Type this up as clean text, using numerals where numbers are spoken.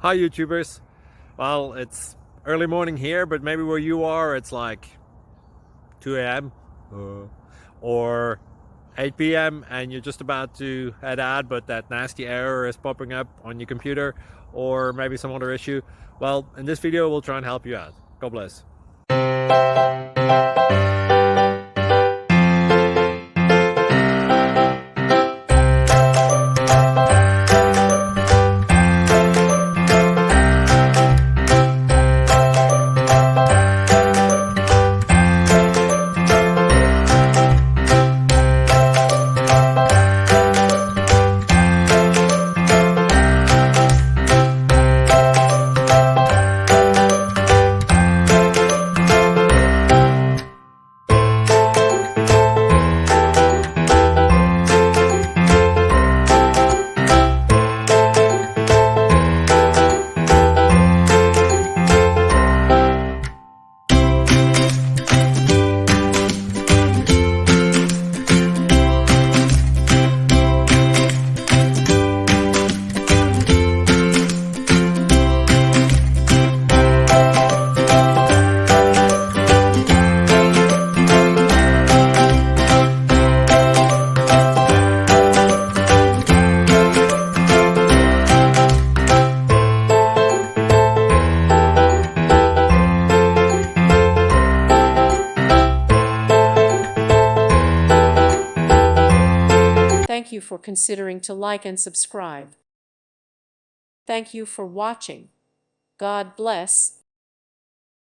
Hi YouTubers. Well, it's early morning here, but maybe where you are it's like 2 a.m. or 8 p.m. and you're just about to head out, but that nasty error is popping up on your computer, or maybe some other issue. Well, in this video we'll try and help you out. God bless. Thank you for considering to like and subscribe. Thank you for watching. God bless.